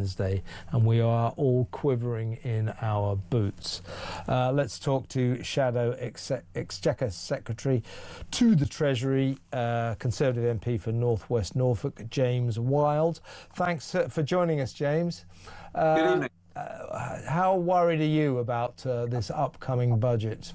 Wednesday, and we are all quivering in our boots. Let's talk to Shadow Exchequer Secretary to the Treasury, Conservative MP for North West Norfolk, James Wild. Thanks for joining us, James. Good evening. How worried are you about this upcoming budget?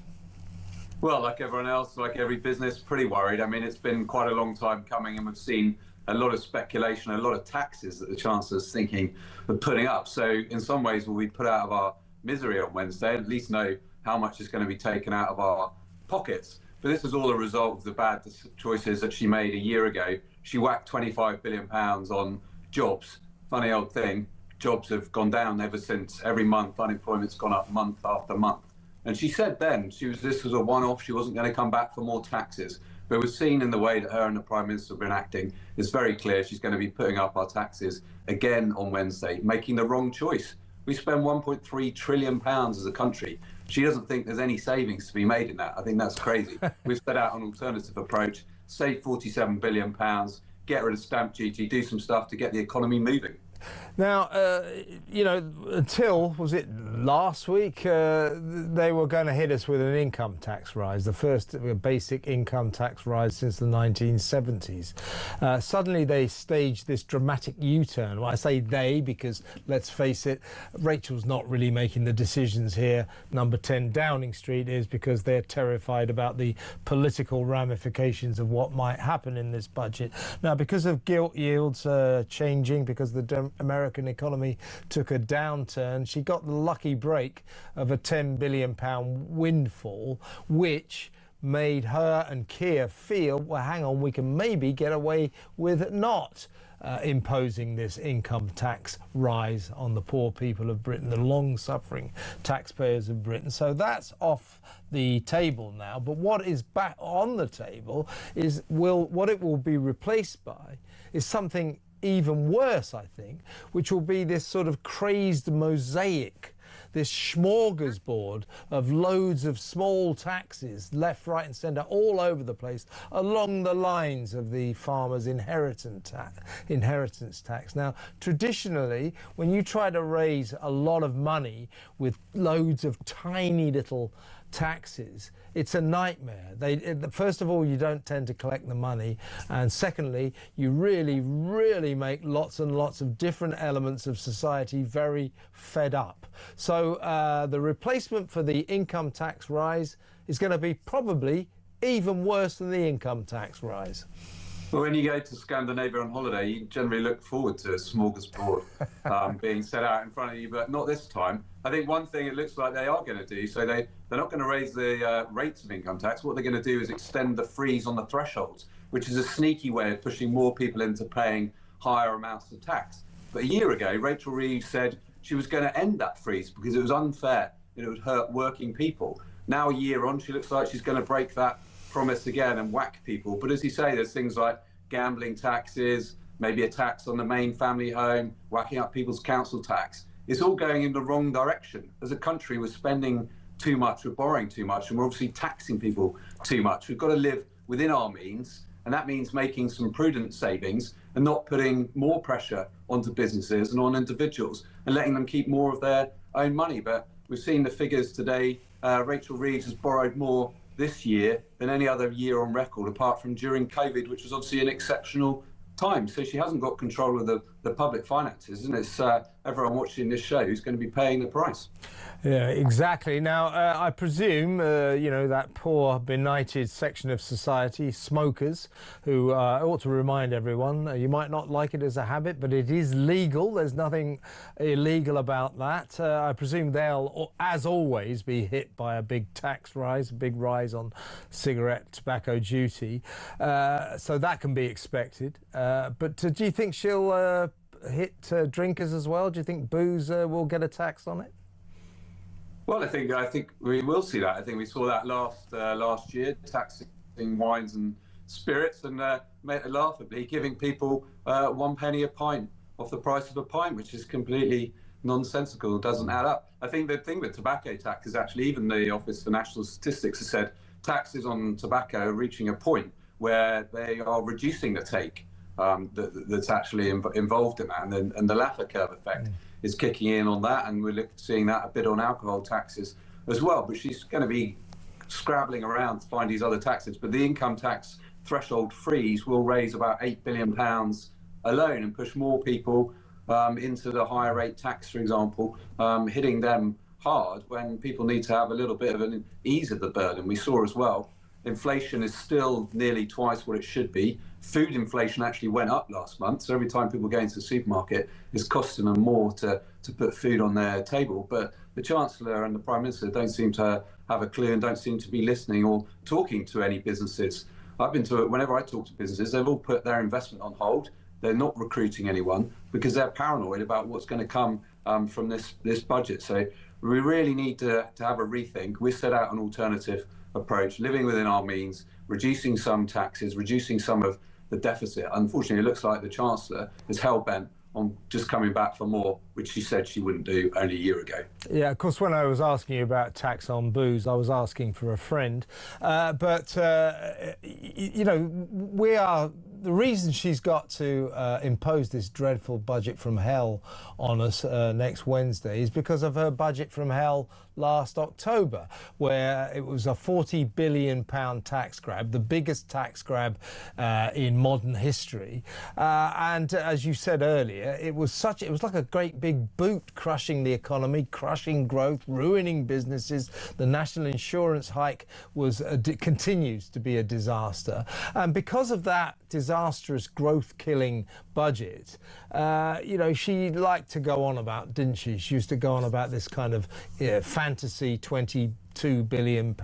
Well, like everyone else, like every business, pretty worried. I mean, it's been quite a long time coming, and we've seen a lot of speculation, a lot of taxes that the Chancellor's thinking of putting up. So in some ways, we'll be put out of our misery on Wednesday, at least know how much is going to be taken out of our pockets. But this is all a result of the bad choices that she made a year ago. She whacked £25 billion on jobs. Funny old thing, jobs have gone down ever since. Every month, unemployment's gone up month after month. And she said then this was a one-off. She wasn't going to come back for more taxes. But we've seen in the way that her and the Prime Minister have been acting, it's very clear she's going to be putting up our taxes again on Wednesday, making the wrong choice. We spend £1.3 trillion as a country. She doesn't think there's any savings to be made in that. I think that's crazy. We've set out an alternative approach, save £47 billion, get rid of stamp duty, do some stuff to get the economy moving. Now, until, was it last week, they were going to hit us with an income tax rise, the first basic income tax rise since the 1970s. Suddenly they staged this dramatic U-turn. Well, I say they because, let's face it, Rachel's not really making the decisions here. Number 10 Downing Street is, because they're terrified about the political ramifications of what might happen in this budget. Now, because of gilt yields changing, because the American economy took a downturn, she got the lucky break of a £10 billion windfall, which made her and Keir feel, well, hang on, we can maybe get away with not imposing this income tax rise on the poor people of Britain, the long-suffering taxpayers of Britain. So that's off the table now. But what is back on the table is what it will be replaced by is something even worse, I think, which will be this sort of crazed mosaic, this smorgasbord of loads of small taxes, left, right and centre, all over the place, along the lines of the farmers' inheritance tax. Now, traditionally, when you try to raise a lot of money with loads of tiny little taxes, it's a nightmare. First of all, you don't tend to collect the money, and secondly, you really make lots and lots of different elements of society very fed up. So the replacement for the income tax rise is going to be probably even worse than the income tax rise. Well, when you go to Scandinavia on holiday, you generally look forward to a smorgasbord being set out in front of you, but not this time. I think one thing it looks like they are going to do, so they're not going to raise the rates of income tax. What they're going to do is extend the freeze on the thresholds, which is a sneaky way of pushing more people into paying higher amounts of tax. But a year ago, Rachel Reeves said she was going to end that freeze because it was unfair and it would hurt working people. Now, a year on, she looks like she's going to break that promise again and whack people. But as you say, there's things like gambling taxes, maybe a tax on the main family home, whacking up people's council tax. It's all going in the wrong direction. As a country, we're spending too much, we're borrowing too much, and we're obviously taxing people too much. We've got to live within our means, and that means making some prudent savings and not putting more pressure onto businesses and on individuals and letting them keep more of their own money. But we've seen the figures today. Rachel Reeves has borrowed more this year than any other year on record, apart from during COVID, which was obviously an exceptional time. So she hasn't got control of the public finances, and it's everyone watching this show who's going to be paying the price. Yeah, exactly. Now, I presume, that poor benighted section of society, smokers, who I ought to remind everyone, you might not like it as a habit, but it is legal. There's nothing illegal about that. I presume they'll, as always, be hit by a big tax rise, a big rise on cigarette tobacco duty. So that can be expected. But do you think she'll hit drinkers as well? Do you think booze will get a tax on it? Well, I think we will see that. I think we saw that last year, taxing wines and spirits, and laughably giving people 1 penny a pint off the price of a pint, which is completely nonsensical, doesn't add up. I think the thing with tobacco tax is actually, even the Office for National Statistics has said taxes on tobacco are reaching a point where they are reducing the take that's actually involved in that, and the Laffer curve effect is kicking in on that, and we're seeing that a bit on alcohol taxes as well. But she's going to be scrabbling around to find these other taxes. But the income tax threshold freeze will raise about £8 billion alone and push more people into the higher rate tax, for example, hitting them hard when people need to have a little bit of an ease of the burden. We saw as well, inflation is still nearly twice what it should be. Food inflation actually went up last month, so every time people go into the supermarket, it's costing them more to put food on their table. But the Chancellor and the Prime Minister don't seem to have a clue and don't seem to be listening or talking to any businesses. Whenever I talk to businesses, they've all put their investment on hold. They're not recruiting anyone because they're paranoid about what's going to come from this budget. So we really need to have a rethink. We set out an alternative approach, living within our means, reducing some taxes, reducing some of the deficit. Unfortunately, it looks like the Chancellor is hell-bent on just coming back for more, which she said she wouldn't do only a year ago. Yeah, of course, when I was asking you about tax on booze, I was asking for a friend. You know, the reason she's got to impose this dreadful budget from hell on us next Wednesday is because of her budget from hell last October, where it was a £40 billion tax grab, the biggest tax grab in modern history. And as you said earlier, it was like a great big boot crushing the economy, crushing growth, ruining businesses. The national insurance hike continues to be a disaster. And because of that disastrous growth-killing budget, you know, she liked to go on about, didn't she? She used to go on about this kind of fantasy £22 billion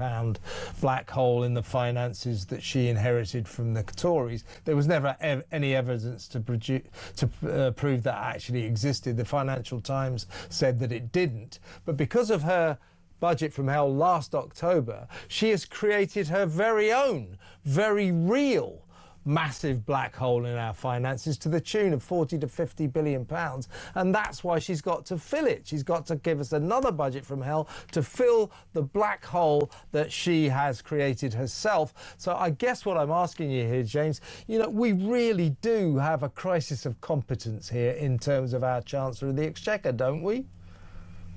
black hole in the finances that she inherited from the Tories. There was never any evidence to prove that actually existed. The Financial Times said that it didn't. But because of her budget from hell last October, she has created her very own, very real massive black hole in our finances to the tune of 40 to 50 billion pounds, and that's why she's got to fill it. She's got to give us another budget from hell to fill the black hole that she has created herself. So I guess what I'm asking you here, James, you know, we really do have a crisis of competence here in terms of our Chancellor of the Exchequer, don't we?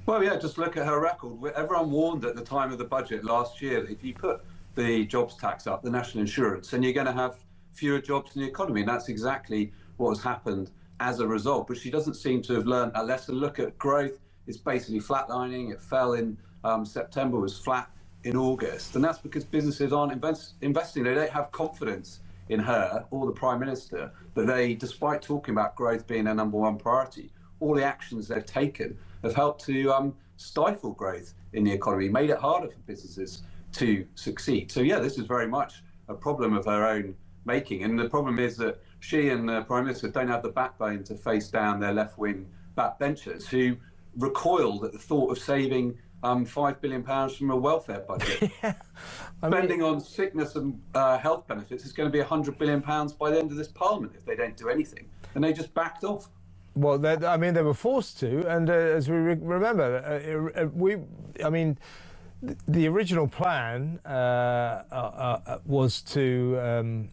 Well, yeah, just look at her record. Everyone warned at the time of the budget last year that if you put the jobs tax up, the national insurance, then you're going to have fewer jobs in the economy, and that's exactly what has happened as a result. But she doesn't seem to have learned a lesson. Look at growth; it's basically flatlining. It fell in September, was flat in August, and that's because businesses aren't investing. They don't have confidence in her or the Prime Minister that they, despite talking about growth being their number one priority, all the actions they've taken have helped to stifle growth in the economy, made it harder for businesses to succeed. So yeah, this is very much a problem of her own making. And the problem is that she and the Prime Minister don't have the backbone to face down their left-wing backbenchers who recoiled at the thought of saving £5 billion from a welfare budget. Yeah. Spending on sickness and health benefits is going to be £100 billion by the end of this Parliament if they don't do anything. And they just backed off. Well, they were forced to, and as we remember, the original plan was to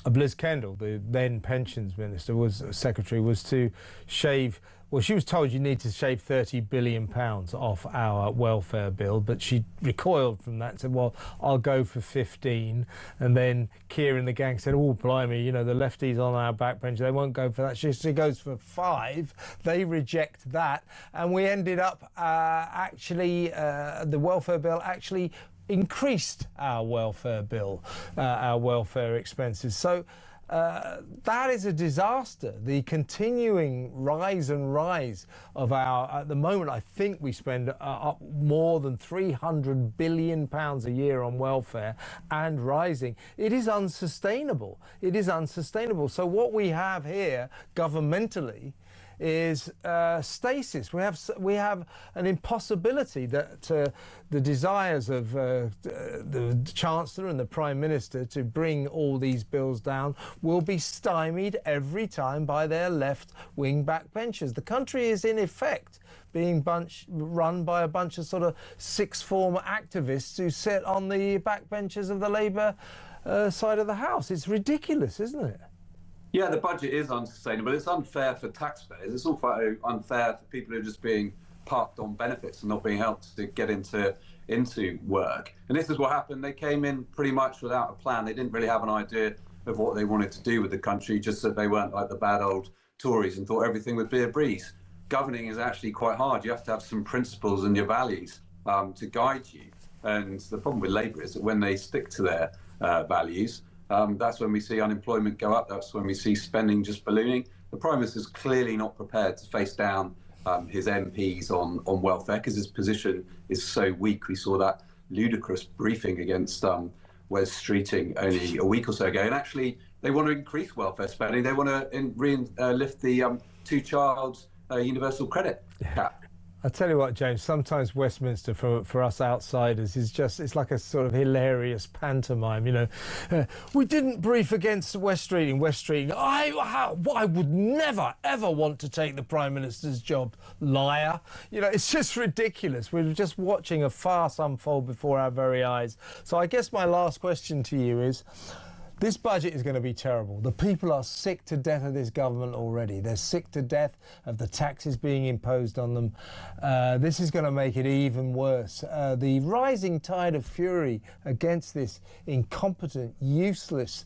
Liz Kendall, the then pensions minister, secretary, was to shave. Well, she was told you need to shave £30 billion off our welfare bill, but she recoiled from that and said, well, I'll go for 15. And then Keir and the gang said, oh, blimey, you know, the lefties on our backbench, they won't go for that. She goes for 5. They reject that. And we ended up the welfare bill actually increased our welfare bill, our welfare expenses. So that is a disaster. The continuing rise of at the moment, I think we spend up more than £300 billion a year on welfare and rising. It is unsustainable. It is unsustainable. So what we have here governmentally is stasis. We have an impossibility that the desires of the Chancellor and the Prime Minister to bring all these bills down will be stymied every time by their left-wing backbenchers. The country is in effect being run by a bunch of sort of sixth form activists who sit on the backbenches of the Labour side of the House. It's ridiculous, isn't it? Yeah, the budget is unsustainable. It's unfair for taxpayers. It's also unfair for people who are just being parked on benefits and not being helped to get into work. And this is what happened. They came in pretty much without a plan. They didn't really have an idea of what they wanted to do with the country, just that they weren't like the bad old Tories and thought everything would be a breeze. Governing is actually quite hard. You have to have some principles and your values to guide you. And the problem with Labour is that when they stick to their values, that's when we see unemployment go up. That's when we see spending just ballooning. The Prime Minister is clearly not prepared to face down his MPs on welfare because his position is so weak. We saw that ludicrous briefing against Wes Streeting only a week or so ago. And actually, they want to increase welfare spending. They want to lift the two-child universal credit cap. I tell you what, James, sometimes Westminster for us outsiders it's like a sort of hilarious pantomime, we didn't brief against Wes Streeting. I would never, ever want to take the Prime Minister's job, liar. It's just ridiculous. We're just watching a farce unfold before our very eyes. So I guess my last question to you is, this budget is going to be terrible. The people are sick to death of this government already. They're sick to death of the taxes being imposed on them. This is going to make it even worse. The rising tide of fury against this incompetent, useless,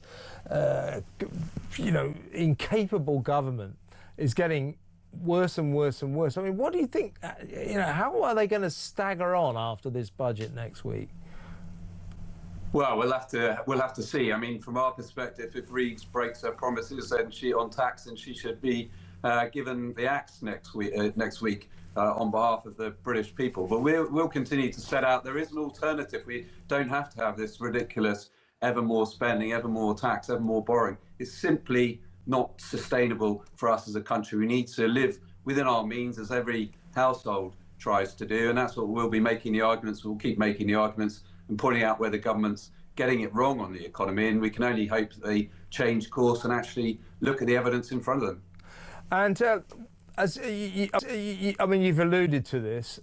incapable government is getting worse and worse and worse. I mean, what do you think? How are they going to stagger on after this budget next week? Well, we'll have to see. I mean, from our perspective, if Reeves breaks her promises, then on tax, then she should be given the axe next week on behalf of the British people. But we'll continue to set out. There is an alternative. We don't have to have this ridiculous ever more spending, ever more tax, ever more borrowing. It's simply not sustainable for us as a country. We need to live within our means, as every household tries to do, and that's what we'll be making the arguments. We'll keep making the arguments and pointing out where the government's getting it wrong on the economy, and we can only hope that they change course and actually look at the evidence in front of them. And you've alluded to this.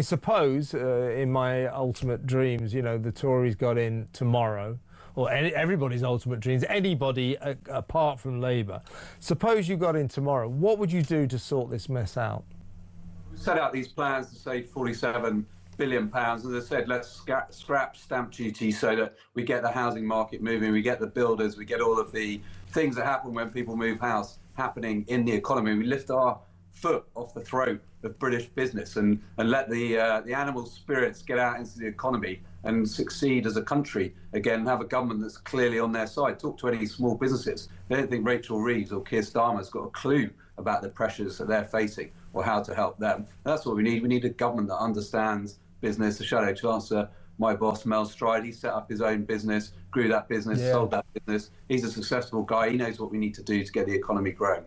Suppose in my ultimate dreams, the Tories got in tomorrow, or everybody's ultimate dreams, anybody apart from Labour. Suppose you got in tomorrow. What would you do to sort this mess out? We set out these plans to save £47 billion. As I said, let's scrap stamp duty so that we get the housing market moving, we get the builders, we get all of the things that happen when people move house happening in the economy. We lift our foot off the throat of British business and let the animal spirits get out into the economy and succeed as a country again, and have a government that's clearly on their side. Talk to any small businesses. They don't think Rachel Reeves or Keir Starmer's got a clue about the pressures that they're facing or how to help them. And that's what we need. We need a government that understands business. The Shadow Chancellor, my boss, Mel Stride, he set up his own business, grew that business, sold that business. He's a successful guy. He knows what we need to do to get the economy growing.